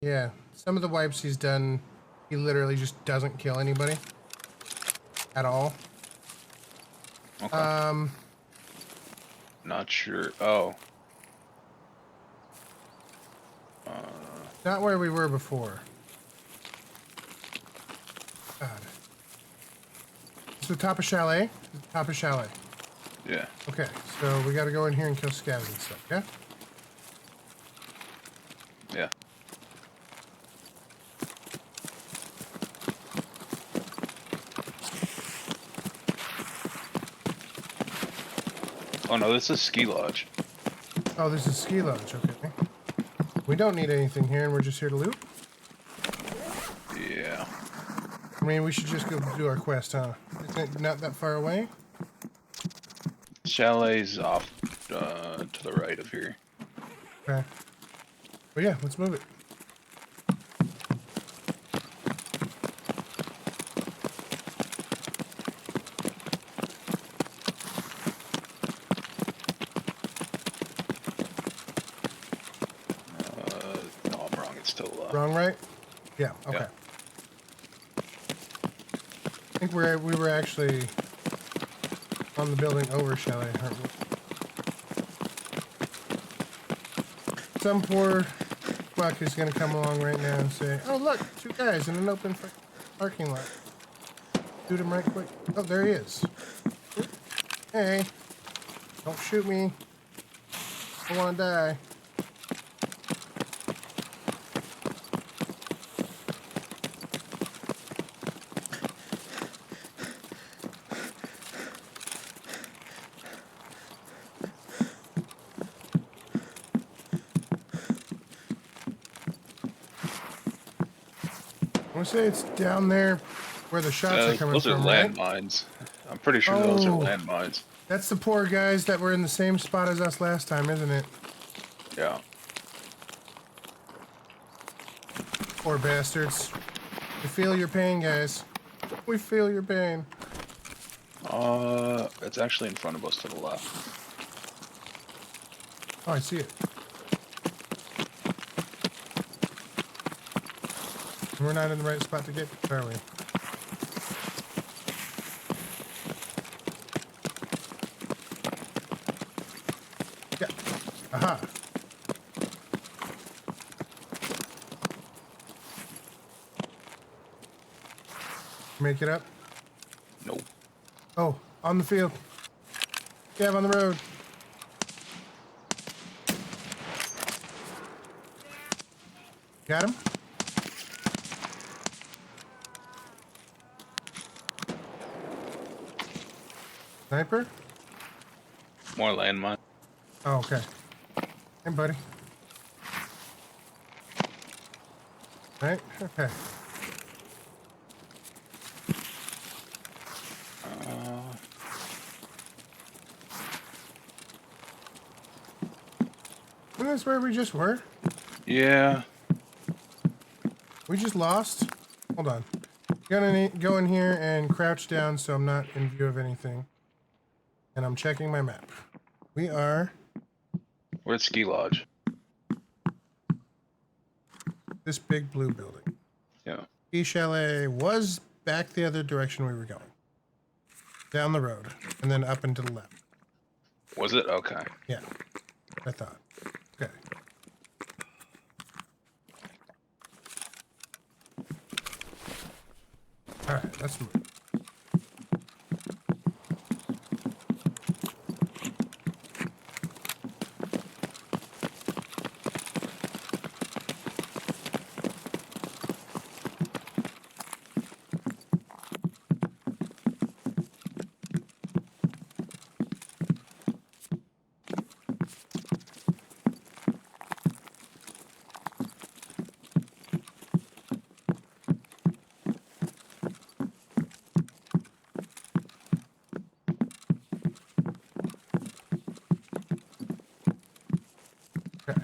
Yeah, some of the wipes he's done, he literally just doesn't kill anybody at all. Okay. Not sure. Oh. Not where we were before. God. It's the top of chalet? The top of chalet. Yeah. Okay, so we gotta go in here and kill scavs and stuff, yeah? Yeah. Oh no, this is ski lodge. Oh, this is ski lodge, okay. We don't need anything here and we're just here to loot? Yeah. I mean, we should just go do our quest, huh? Isn't it not that far away? Chalet's off to the right of here. Okay. But yeah, let's move it. No, I'm wrong. It's still Wrong, right? Yeah, okay. Yeah. I think we were actually on the building over chalet, aren't we? Some poor fuck is gonna come along right now and say, "Oh look, two guys in an open parking lot." Shoot him right quick. Oh, there he is. Hey, don't shoot me. I want to die. I want to say it's down there where the shots are coming those from, are right? landmines. I'm pretty sure those are landmines. That's the poor guys that were in the same spot as us last time, isn't it? Yeah. Poor bastards. We feel your pain, guys. We feel your pain. It's actually in front of us to the left. Oh, I see it. We're not in the right spot to get, are we? Yeah. Aha. Make it up? Nope. Oh, on the field. Gav on the road. Got him? Sniper? More landmine. Oh, okay. Hey, buddy. Right? Okay. Isn't this where we just were? Yeah. We just lost? Hold on. Gonna go in here and crouch down so I'm not in view of anything. And I'm checking my map. We are We're at ski lodge. this big blue building. Yeah. Ski Chalet was back the other direction we were going. Down the road. And then up and to the left. Was it? Okay. Yeah. I thought. Okay. Alright, let's move. Okay.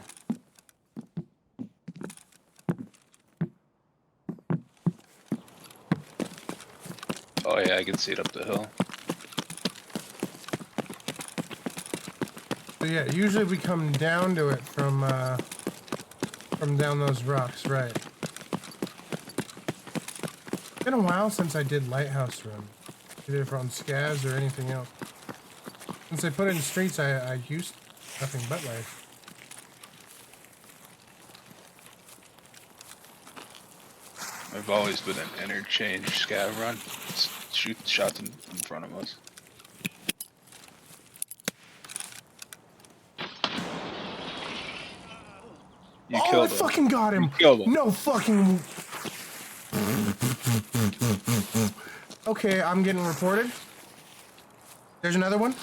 Oh yeah, I can see it up the hill. So yeah, usually we come down to it from from down those rocks, right. It's been a while since I did Lighthouse run. Either on scavs or anything else. Since I put it in streets, I used nothing but life. I've always been an interchange scav run. Just shoot shots in front of us. You Oh, killed I him. fucking got him! You killed him. No fucking... Okay, I'm getting reported. There's another one.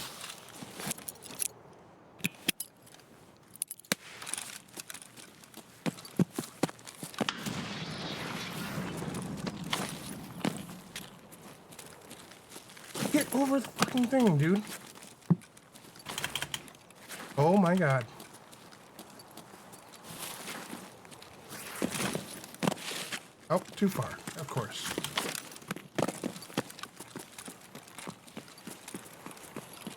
Get over the fucking thing, dude. Oh my god. Oh, too far, of course.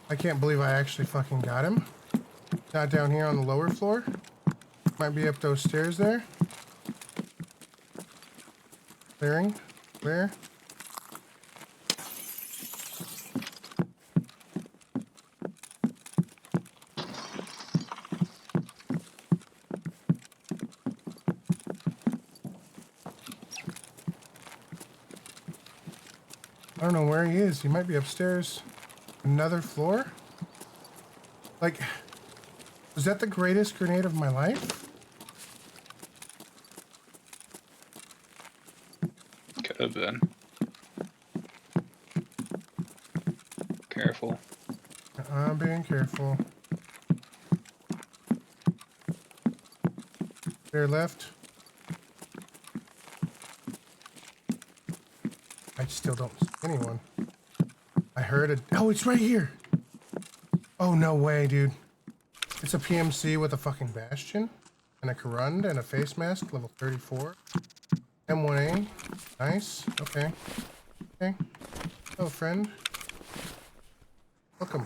I can't believe I actually fucking got him. Not down here on the lower floor. Might be up those stairs there. Clearing. Clear. I don't know where he is. He might be upstairs. Another floor? Like, was that the greatest grenade of my life? Could have been. Careful. I'm being careful. There left. I still don't see anyone. I heard it. Oh, it's right here. Oh, no way, dude. It's a PMC with a fucking bastion and a Karund and a face mask, level 34. M1A. Nice. Okay. Okay. Hello, friend. Welcome.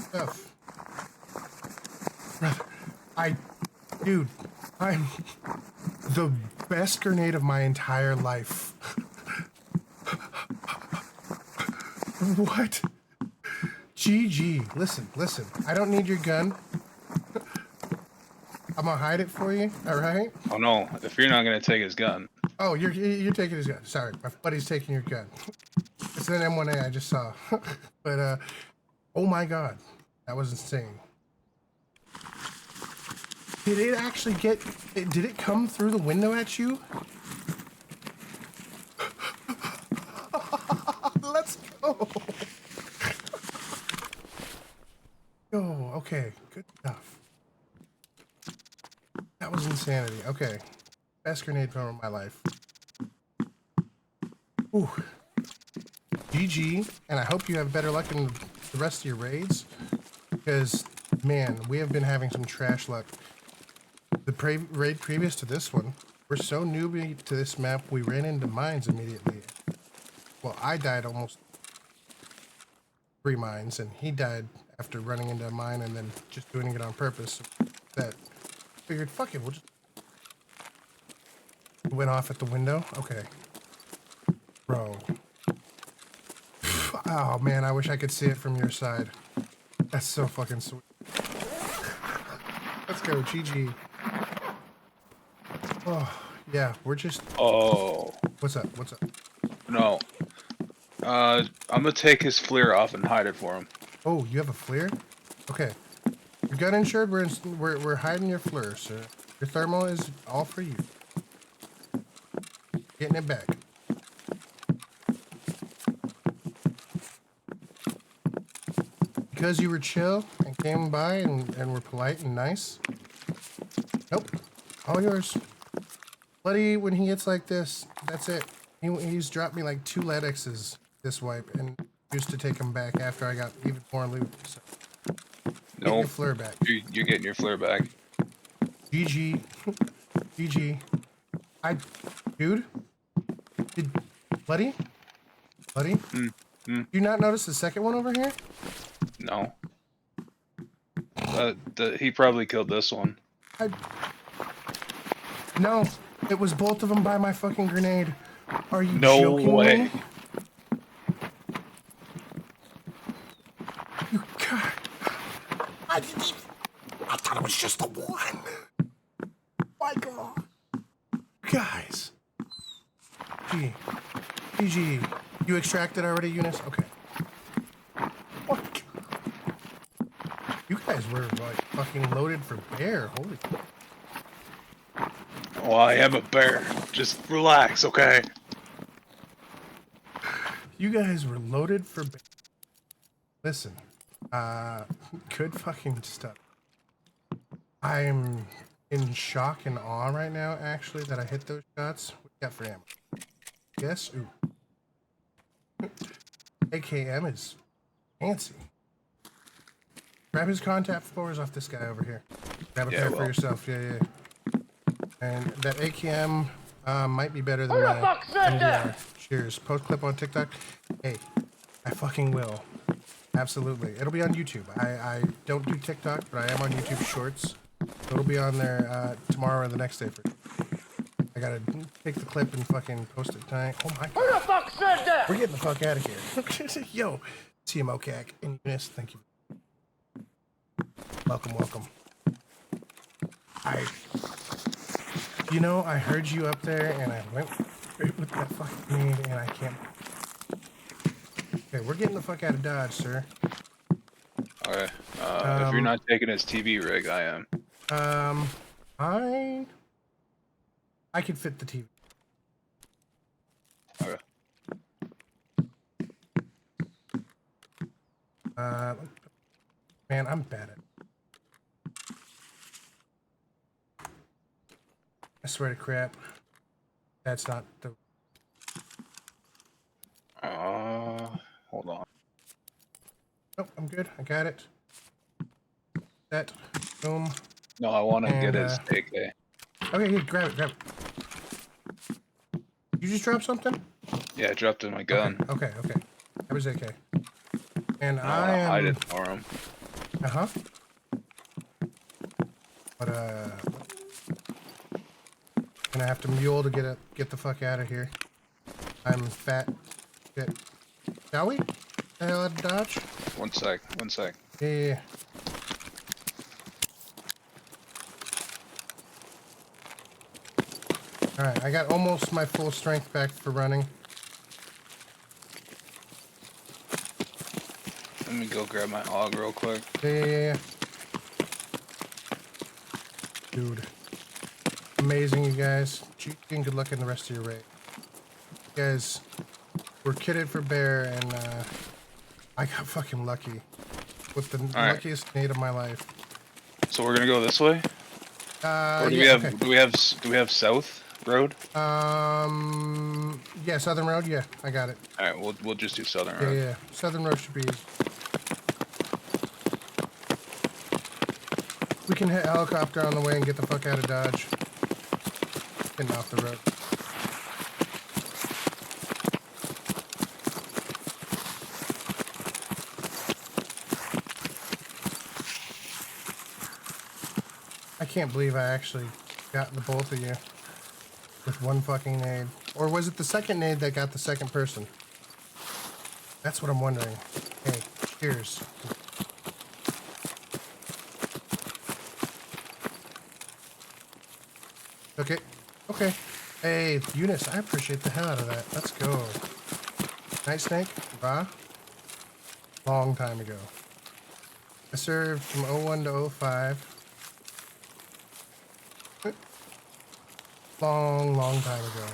Stuff. Brother, dude, I'm the best grenade of my entire life. What? GG. Listen. I don't need your gun. I'm gonna hide it for you, alright? Oh no, if you're not gonna take his gun. Oh, you're taking his gun. Sorry, my buddy's taking your gun. It's an M1A I just saw. But, oh my god. That was insane. Did it actually did it come through the window at you? Let's go. Oh, okay. Good enough. That was insanity. Okay. Best grenade thrower of my life. Ooh. GG. And I hope you have better luck in the rest of your raids. Because, man, we have been having some trash luck. The raid previous to this one, we're so newbie to this map, we ran into mines immediately. Well, I died almost 3 mines, and he died after running into a mine and then just doing it on purpose. That figured, fuck it, we'll just... Went off at the window? Okay. Bro. Oh, man, I wish I could see it from your side. That's so fucking sweet. Let's go, GG. Oh, yeah, we're just... Oh. What's up? No. I'm gonna take his flare off and hide it for him. Oh, you have a flare? Okay. Your gun insured, we're hiding your flare, sir. Your thermal is all for you. Getting it back. Because you were chill and came by and were polite and nice. Nope. All yours. Bloody, when he gets like this, that's it. He's dropped me like 2 lead X's this wipe and used to take them back after I got even more loot. So. Get your flare back. You're getting your flare back. GG. GG. Dude? Buddy? Do you not notice the second one over here? No. He probably killed this one. No, it was both of them by my fucking grenade. Are you No joking way. me? You God. I thought it was just the one. My God. Guys. PG. You extracted already, Eunice? Okay. What? You guys were like fucking loaded for bear. Holy. Oh, I am a bear. Just relax, okay? You guys were loaded for bear. Listen. Good fucking stuff. I'm in shock and awe right now, actually, that I hit those shots. What you got for ammo? Yes? Ooh. AKM is fancy. Grab his contact floors off this guy over here. Grab a pair for yourself. Yeah. And that AKM might be better than my MDR. Cheers. Post clip on TikTok. Hey, I fucking will. Absolutely. It'll be on YouTube. I don't do TikTok, but I am on YouTube Shorts. So it'll be on there tomorrow or the next day. I gotta take the clip and fucking post it tonight. Oh my God. Who the fuck said that? We're getting the fuck out of here. Yo, TMO CAC and Eunice, thank you. Welcome. I heard you up there and I went straight with that fucking grenade and I can't. Okay, we're getting the fuck out of Dodge, sir. Okay. If you're not taking his TV rig, I am. I could fit the TV. Okay. Man, I'm bad at it. I swear to crap. That's not the... Hold on. Nope, I'm good. I got it. That. Boom. No, I want to get his AK. Okay, here, grab it. You just dropped something? Yeah, I dropped in my gun. Okay. That was AK. And No, I am... I didn't for him. Uh-huh. But, gonna have to mule to get the fuck out of here. I'm fat. Shit. Shall we? The hell out of Dodge? One sec. Yeah. Alright, I got almost my full strength back for running. Let me go grab my AUG real quick. Yeah. Dude. Amazing, you guys. And good luck in the rest of your raid. You guys were kitted for bear, and I got fucking lucky with the luckiest nade of my life. So we're gonna go this way? Or do we have south road? Yeah, southern road. Yeah, I got it. All right, we'll just do southern road. Yeah. Southern road should be easy. We can hit helicopter on the way and get the fuck out of Dodge. Getting off the road. I can't believe I actually got the both of you with one fucking nade. Or was it the second nade that got the second person? That's what I'm wondering. Hey, cheers. Okay. Hey, Eunice, I appreciate the hell out of that. Let's go. Night Snake, bye. Long time ago. I served from 01 to 05. Long time ago.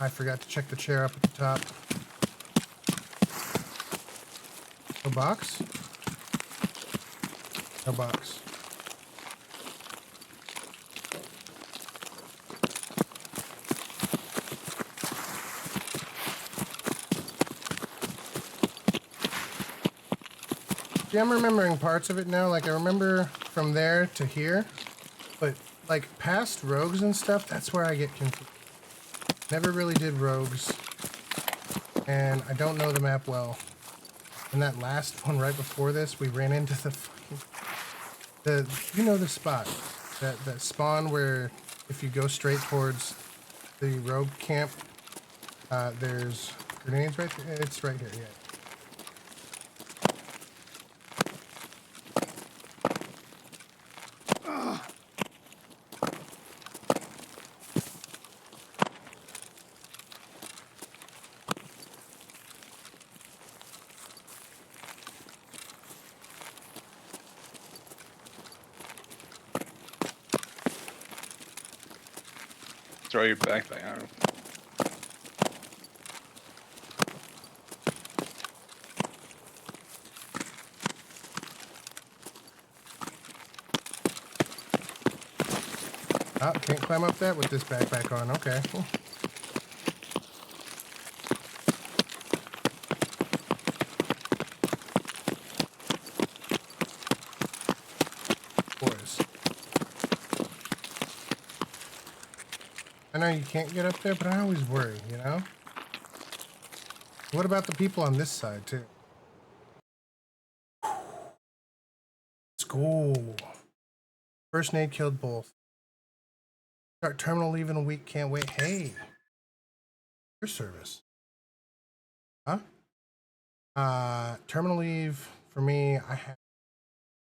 I forgot to check the chair up at the top. No box? No box. See, I'm remembering parts of it now. Like, I remember from there to here. But, like, past rogues and stuff, that's where I get confused. Never really did rogues. And I don't know the map well. And that last one right before this, we ran into the fucking... you know the spot. that spawn where if you go straight towards the rogue camp, there's grenades right there. It's right here, yeah. Throw your backpack on him. Oh, can't climb up that with this backpack on. Okay. Boys. I know you can't get up there, but I always worry, you know? What about the people on this side, too? Let's go. First nade killed both. Start terminal leave in a week, can't wait. Hey. Your service. Huh? Terminal leave for me, I have